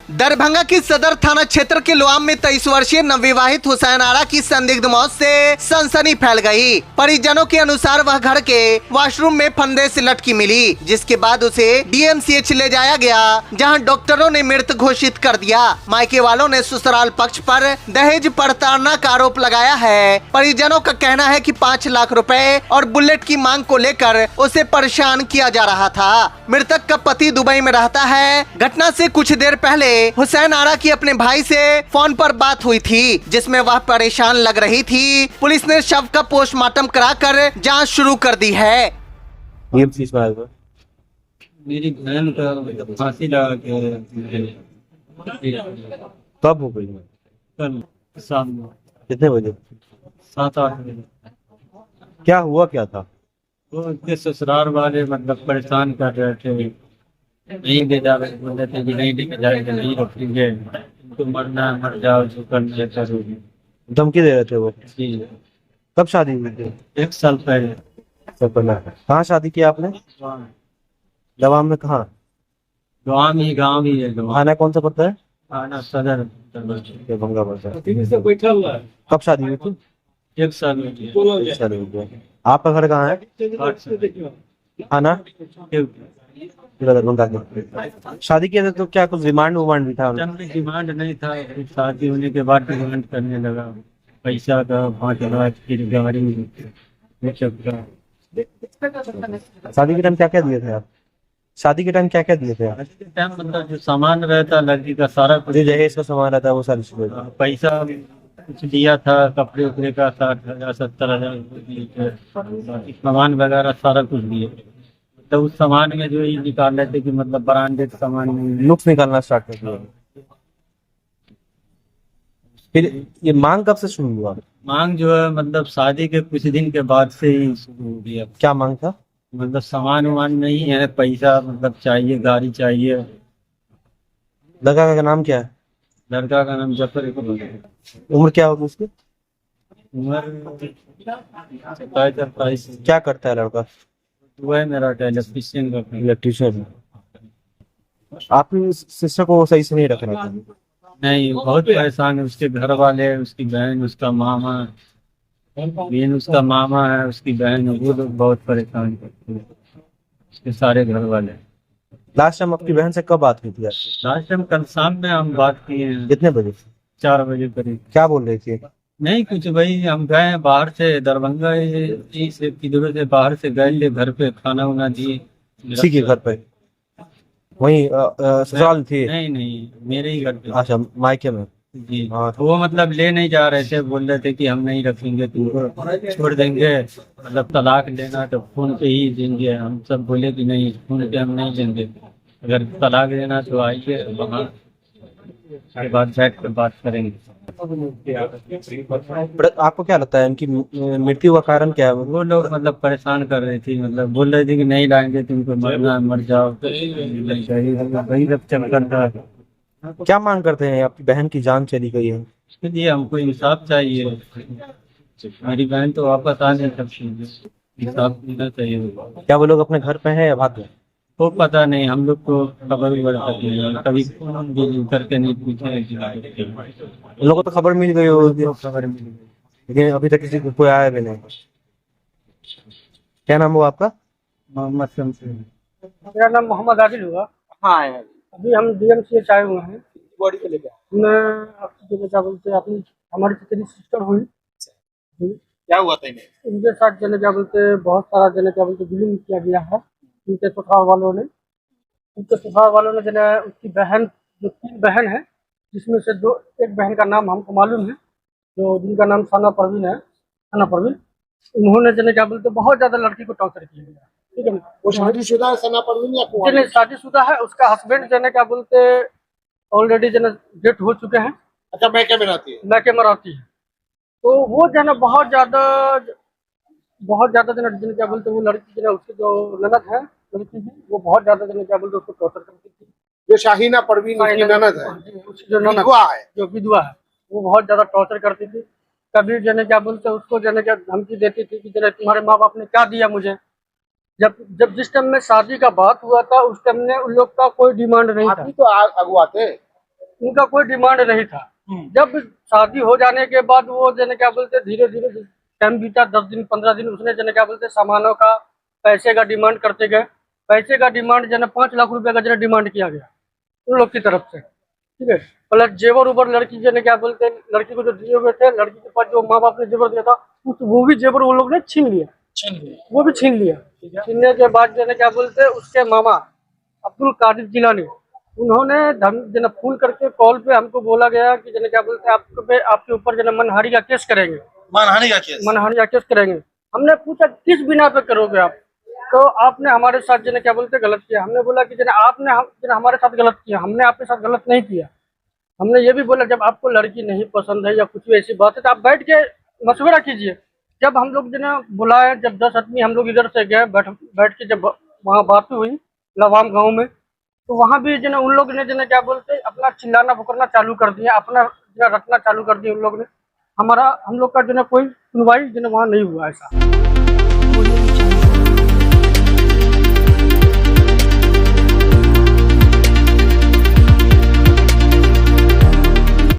दरभंगा की सदर थाना क्षेत्र के लोआम में 23 वर्षीय नवविवाहित हुसैन आरा की संदिग्ध मौत से सनसनी फैल गई। परिजनों के अनुसार वह घर के वॉशरूम में फंदे से लटकी मिली, जिसके बाद उसे डीएमसीएच ले जाया गया, जहां डॉक्टरों ने मृत घोषित कर दिया। मायके वालों ने ससुराल पक्ष पर दहेज प्रताड़ना का आरोप लगाया है। परिजनों का कहना है कि 5 लाख रुपए और बुलेट की मांग को लेकर उसे परेशान किया जा रहा था। मृतक का पति दुबई में रहता है। घटना से कुछ देर पहले हुसैन आरा की अपने भाई से फोन पर बात हुई थी, जिसमें वह परेशान लग रही थी। पुलिस ने शव का पोस्टमार्टम कराकर जांच शुरू कर दी है। मेरी बहन का फांसी लगा के कब हो गई? कल शाम में कितने बजे? 7-8 बजे। क्या हुआ क्या था? वो उनके ससुराल वाले मतलब परेशान कर रहे थे, नहीं ले जा रहे, बोल रहे थे कि नहीं लेके जाएंगे, नहीं रखेंगे, तो मरना है मर जाओ, जो करना है करोगे। धमकी दे रहे थे वो? जी, कब शादी हुई थी? 1 साल पहले। सब पहले। कहाँ शादी किया आपने? दवाम में कहाँ? गाँव ही है। थाना कौन सा पड़ता है? थाना सदर दरभंगा पड़ता है। कब शादी हुई थी? 1 साल में। 1 साल हो गया। आपका घर कहाँ है? थाना दरभंगा के। शादी किया था तो क्या कुछ डिमांड वमांड भी था? डिमांड नहीं था, शादी होने के बाद डिमांड करने लगा पैसा का, 5 लाख, फिर गाड़ी, शादी के टाइम क्या क्या दिए थे आप? शादी के टाइम क्या क्या दिए थे आप? शादी के टाइम मतलब जो सामान रहता लड़की का सारा कुछ, जो दहेज का सामान रहता है वो सारी चीजें। पैसा कुछ दिया था, कपड़े उपड़े का 60,000 70,000 सामान वगैरह सारा कुछ दिए। तो उस सामान में जो ये निकाल रहे थे कि मतलब ब्रांडेड सामान में नुक्स निकालना स्टार्ट कर दिया। फिर ये मांग कब से शुरू हुआ? मांग जो है मतलब शादी के कुछ दिन के बाद से ही शुरू हो गया। क्या मांग था? मतलब सामान वामान नहीं है, पैसा मतलब चाहिए, गाड़ी चाहिए। लड़का का नाम क्या है? लड़का का नाम जफर इकबाल है। उम्र क्या होगी उसकी? उम्र 27-28। क्या करता है लड़का? वह मेरा इलेक्ट्रीशियन का। इलेक्ट्रीशियन। आपकी सिस्टर को सही से नहीं रख रहा था? नहीं, बहुत परेशान है। उसके घर वाले, उसकी बहन, उसका मामा, बहन उसका मामा है, उसकी बहन है, वो लोग बहुत परेशान करते हैं, उसके सारे घर वाले। लास्ट टाइम आपकी बहन से कब बात हुई थी? लास्ट टाइम कल शाम में हम बात किए हैं। कितने बजे? 4 बजे करीब। क्या बोल रही थी? नहीं कुछ, भाई हम गए हैं बाहर से, दरभंगा से किधर से बाहर से गए, घर पे खाना वाना दिए। किसी के घर पे? वहीं ससुराल थी? नहीं, मेरे ही घर पे। अच्छा, मायके में। जी हाँ। तो वो मतलब ले नहीं जा रहे थे, बोल रहे थे कि हम नहीं रखेंगे, तुमको छोड़ देंगे, मतलब तलाक लेना तो फोन पे ही देंगे। हम सब बोले कि नहीं, फोन पे हम नहीं देंगे, अगर तलाक लेना तो आइए वहाँ के बाद बैठ कर बात करेंगे। आपको क्या लगता है इनकी मृत्यु का कारण क्या है? वो लोग मतलब परेशान कर रहे थे, मतलब बोल रहे थे कि नहीं लाएंगे, तुमको मरना है मर जाओ, वही सब चल रहा है। क्या मांग करते हैं? आपकी बहन की जान चली गई है, इसके लिए हमको इंसाफ चाहिए। मेरी बहन तो वापस आ नहीं सकती, इंसाफ मिलना चाहिए। क्या वो लोग अपने घर पे हैं या भाग गए? वो पता नहीं, हम लोग को खबर भी कभी फोन भी करके नहीं पूछे। उन लोगों को तो खबर मिल गई होगी, खबर मिल गई, लेकिन अभी तक किसी को कोई आया भी नहीं। क्या नाम हुआ आपका? मोहम्मद शमसी। मेरा नाम मोहम्मद आदिल हुआ। हाँ, अभी हम डीएमसीएच आए हुए हैं बॉडी को लेकर। मैं आपकी जगह क्या बोलते हैं, अपनी हमारी जितनी सिस्टर हुई, क्या हुआ था इन्हें? इनके साथ जने क्या बोलते बहुत सारा जने क्या बोलते जुल्म किया गया है उनके ससुराल वालों ने। उनके ससुराल वालों ने जने उसकी बहन, जो 3 बहन है, जिसमें से एक बहन का नाम हमको मालूम है, जो जिनका नाम सना परवीन है, सना परवीन, उन्होंने जने क्या बोलते बहुत ज्यादा लड़की को टॉर्चर किया गया। ठीक है, वो शादीशुदा है सना परवीन या कुंवारी? जने शादीशुदा है, उसका हस्बैंड जने क्या बोलते ऑलरेडी जने डेथ हो चुके हैं। अच्छा, मैके में रहती है? मैके मराती है। तो वो जने बहुत ज्यादा जने क्या बोलते वो लड़की जने उसकी जो ननद है लड़की की, वो बहुत ज्यादा जने क्या बोलते उसको टॉर्चर करती थी। जो शाहीना परवीन उसकी ननद है, उसकी जो ननद विधवा है, जो विधवा है, वो बहुत ज्यादा टॉर्चर करती थी। कभी जने क्या बोलते उसको जने क्या धमकी देती थी कि जने तुम्हारे माँ बाप ने क्या दिया मुझे। जब जिस टाइम में शादी का बात हुआ था, उस टाइम में उन लोग का कोई डिमांड नहीं था। आप ही तो अगुआ थे। उनका कोई डिमांड नहीं था। जब शादी हो जाने के बाद वो जने क्या बोलते धीरे धीरे टाइम बीता 10 दिन 15 दिन, उसने जने क्या बोलते सामानों का पैसे का डिमांड करते गए। पैसे का डिमांड जने 5 लाख रुपए का जने डिमांड किया गया उन लोग की तरफ से, ठीक है। प्लस जेवर उबर लड़की जने क्या बोलते लड़की को जो दिए हुए थे, लड़की के पास जो माँ बाप ने जेवर दिया था वो भी जेवर वो लोग ने छीन लिया, वो भी छीन लिया। छीनने के बाद जने क्या बोलते उसके मामा अब्दुल कादिर जिलानी, उन्होंने जना फोन करके कॉल पे हमको बोला गया कि जने क्या बोलते आपके ऊपर जना मनहानि का केस करेंगे, मनहानि का केस करेंगे। हमने पूछा किस बिना पे करोगे आप, तो आपने हमारे साथ जने क्या बोलते गलत किया। हमने बोला कि जना आपने जना हमारे साथ गलत किया, हमने आपके साथ गलत नहीं किया। हमने ये भी बोला जब आपको लड़की नहीं पसंद है या कुछ भी ऐसी बात है तो आप बैठ के मशवरा कीजिए। जब हम लोग जना बुलाए, जब 10 आदमी हम लोग इधर से गए, बैठ के जब वहाँ बात हुई लवाम गाँव में, तो वहाँ भी जना उन लोग ने जना क्या बोलते अपना चिल्लाना पुकारना चालू कर दिया, अपना जना रखना चालू कर दिया उन लोग ने। हम लोग का जना कोई सुनवाई जना वहाँ नहीं हुआ ऐसा।